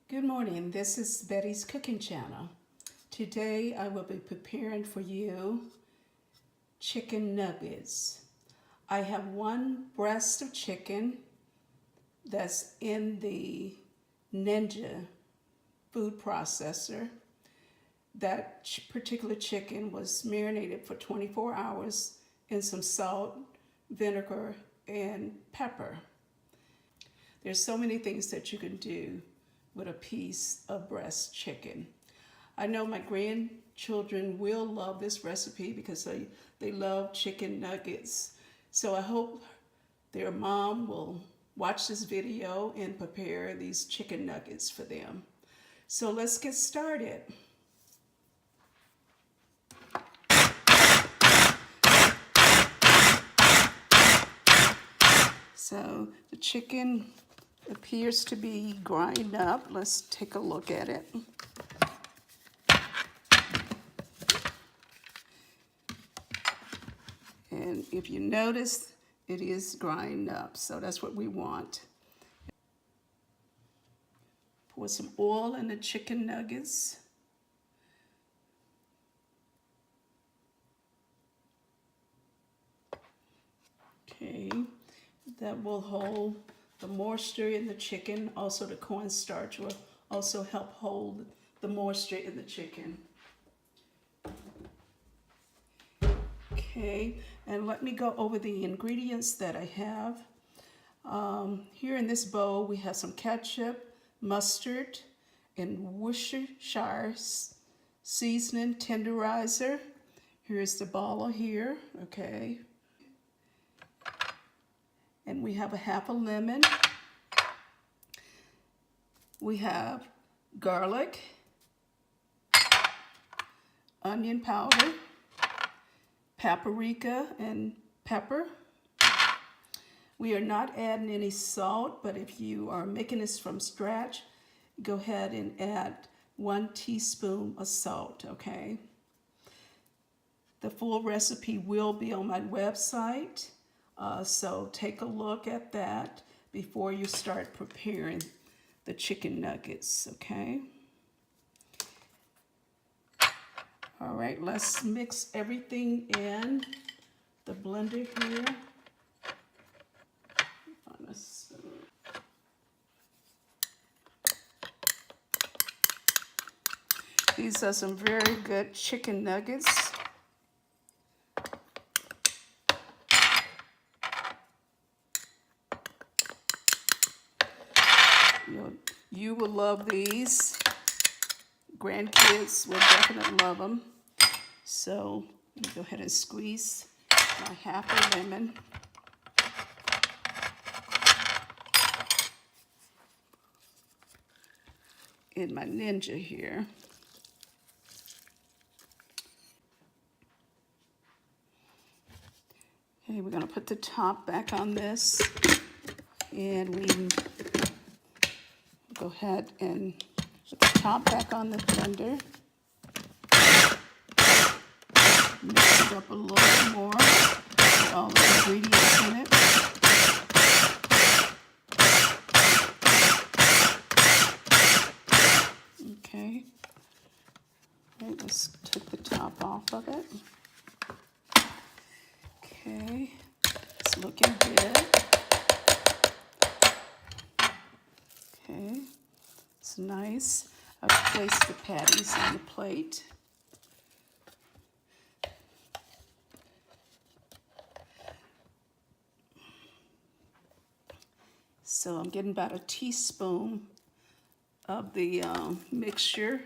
Good morning, this is Betty's Cooking Channel. Today I will be preparing for you chicken nuggets. I have one breast of chicken that's in the Ninja food processor. That particular chicken was marinated for 24 hours in some salt, vinegar, and pepper. There's so many things that you can do with a piece of breast chicken. I know my grandchildren will love this recipe because they love chicken nuggets. So I hope their mom will watch this video and prepare these chicken nuggets for them. So let's get started. So the chicken appears to be grind up. Let's take a look at it. And if you notice, it is grind up, so that's what we want. Pour some oil in the chicken nuggets. Okay, that will hold the moisture in the chicken. Also the cornstarch will also help hold the moisture in the chicken. Okay, and let me go over the ingredients that I have. Here in this bowl we have some ketchup, mustard, and Worcestershire seasoning tenderizer. Here's the bottle here, okay. And we have a half a lemon. We have garlic, onion powder, paprika, and pepper. We are not adding any salt, but if you are making this from scratch, go ahead and add 1 teaspoon of salt, okay? The full recipe will be on my website. So take a look at that before you start preparing the chicken nuggets, okay? All right, let's mix everything in the blender here. These are some very good chicken nuggets. You will love these. Grandkids will definitely love them. So go ahead and squeeze my half a lemon. In my Ninja here. Okay, we're gonna put the top back on this, and we go ahead and put the top back on the blender. Mix it up a little bit more with all the ingredients in it. Okay. All right, let's take the top off of it. Okay, it's looking good. Okay, it's nice. I've placed the patties on the plate. So I'm getting about a teaspoon of the mixture.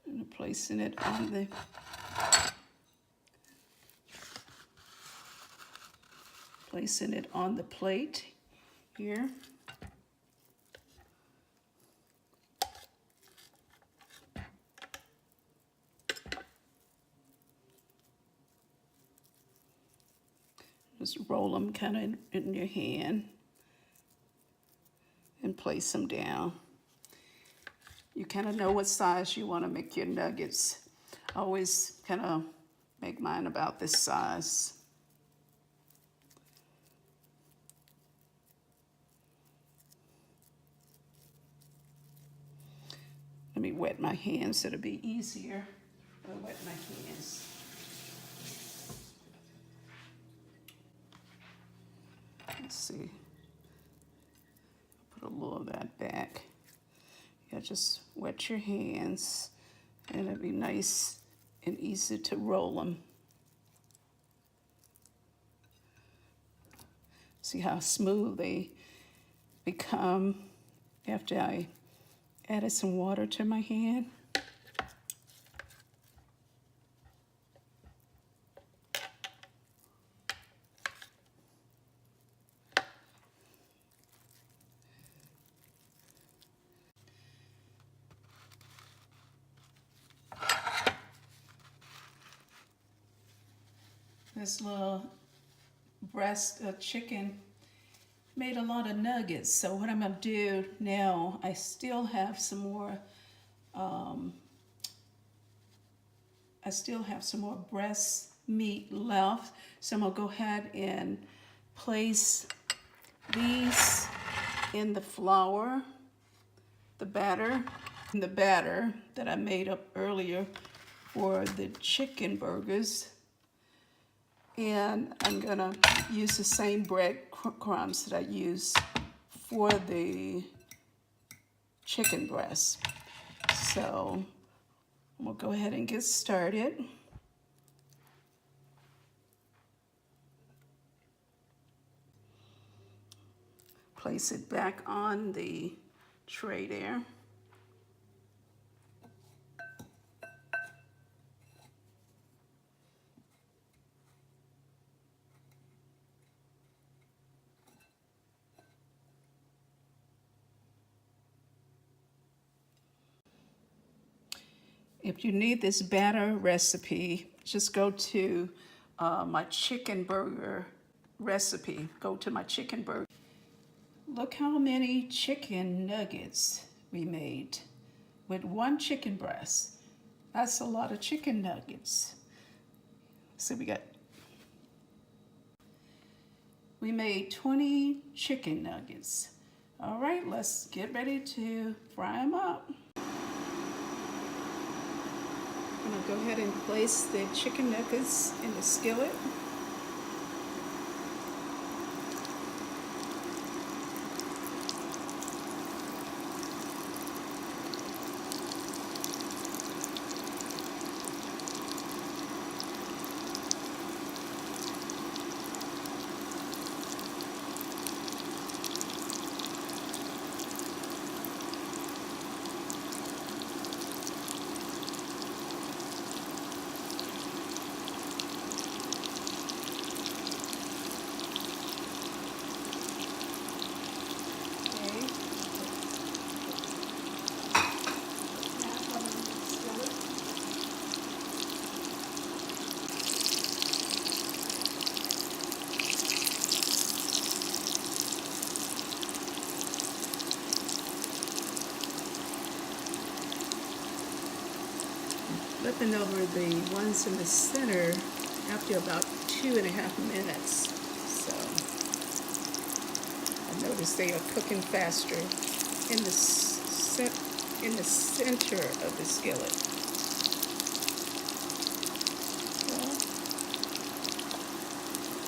And placing it on the plate here. Just roll them kind of in your hand and place them down. You kind of know what size you want to make your nuggets. I always kind of make mine about this size. Let me wet my hands so it'll be easier. I'll wet my hands. Let's see. Put a little of that back. Yeah, just wet your hands and it'll be nice and easy to roll them. See how smooth they become after I added some water to my hand. This little breast of chicken made a lot of nuggets. So what I'm gonna do now, I still have some more breast meat left. So I'm gonna go ahead and place these in the flour, the batter that I made up earlier for the chicken burgers. And I'm gonna use the same bread crumbs that I used for the chicken breast. So we'll go ahead and get started. Place it back on the tray there. If you need this batter recipe, just go to my chicken burger recipe. Go to my chicken burger. Look how many chicken nuggets we made with one chicken breast. That's a lot of chicken nuggets. So we made 20 chicken nuggets. All right, let's get ready to fry them up. I'm gonna go ahead and place the chicken nuggets in the skillet. Flipping over the ones in the center after about 2.5 minutes. So I noticed they are cooking faster in the center of the skillet. Well,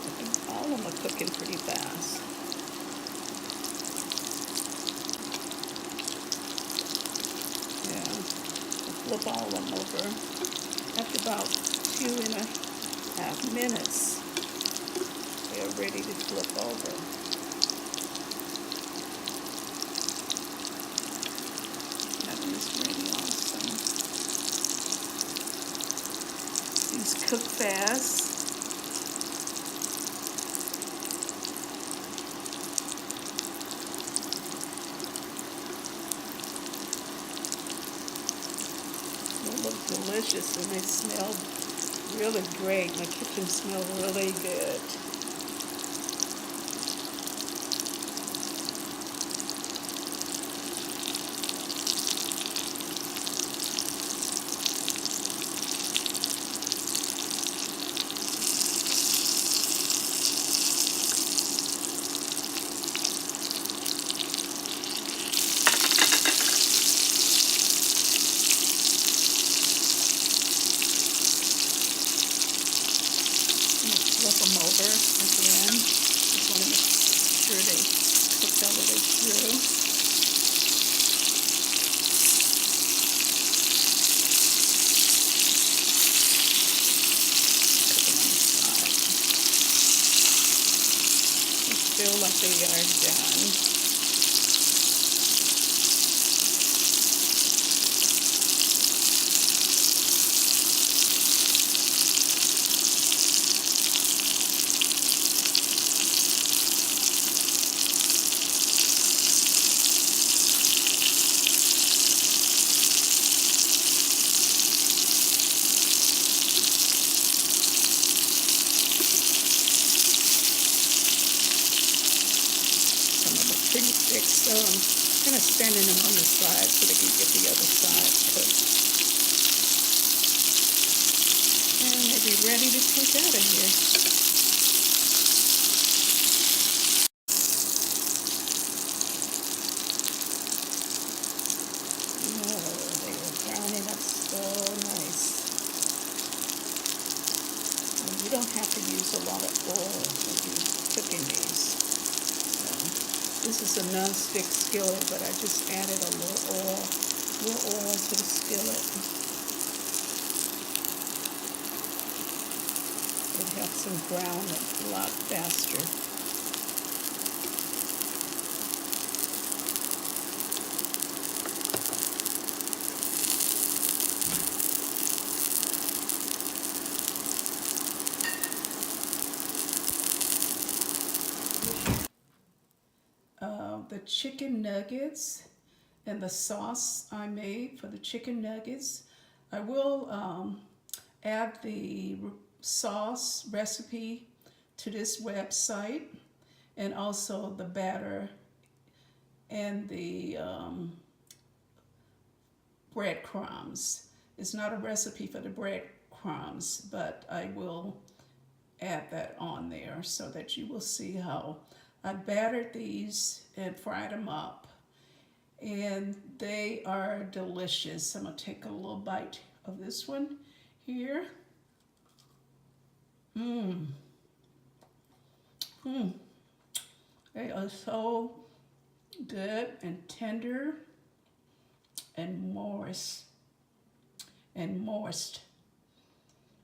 I think all of them are cooking pretty fast. Flip all of them over. After about 2.5 minutes, they are ready to flip over. That one is ready also. These cook fast. Look delicious and they smell really great. My kitchen smells really good. they are done. Pretty thick, so I'm kind of standing them on the side so they can get the other side cooked. And they'll be ready to take out of here. Oh, they were browning up so nice. And you don't have to use a lot of oil when you're cooking these. This is a non-stick skillet, but I just added a little oil to the skillet. It helps them brown a lot faster. The chicken nuggets and the sauce I made for the chicken nuggets. I will add the sauce recipe to this website, and also the batter and the breadcrumbs. It's not a recipe for the breadcrumbs, but I will add that on there so that you will see how I battered these and fried them up, and they are delicious. I'm gonna take a little bite of this one here. They are so good and tender and moist.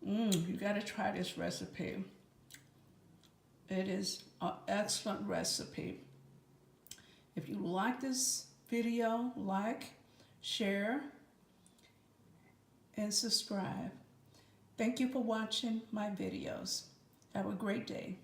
You gotta try this recipe. It is an excellent recipe. If you like this video, like, share, and subscribe. Thank you for watching my videos. Have a great day.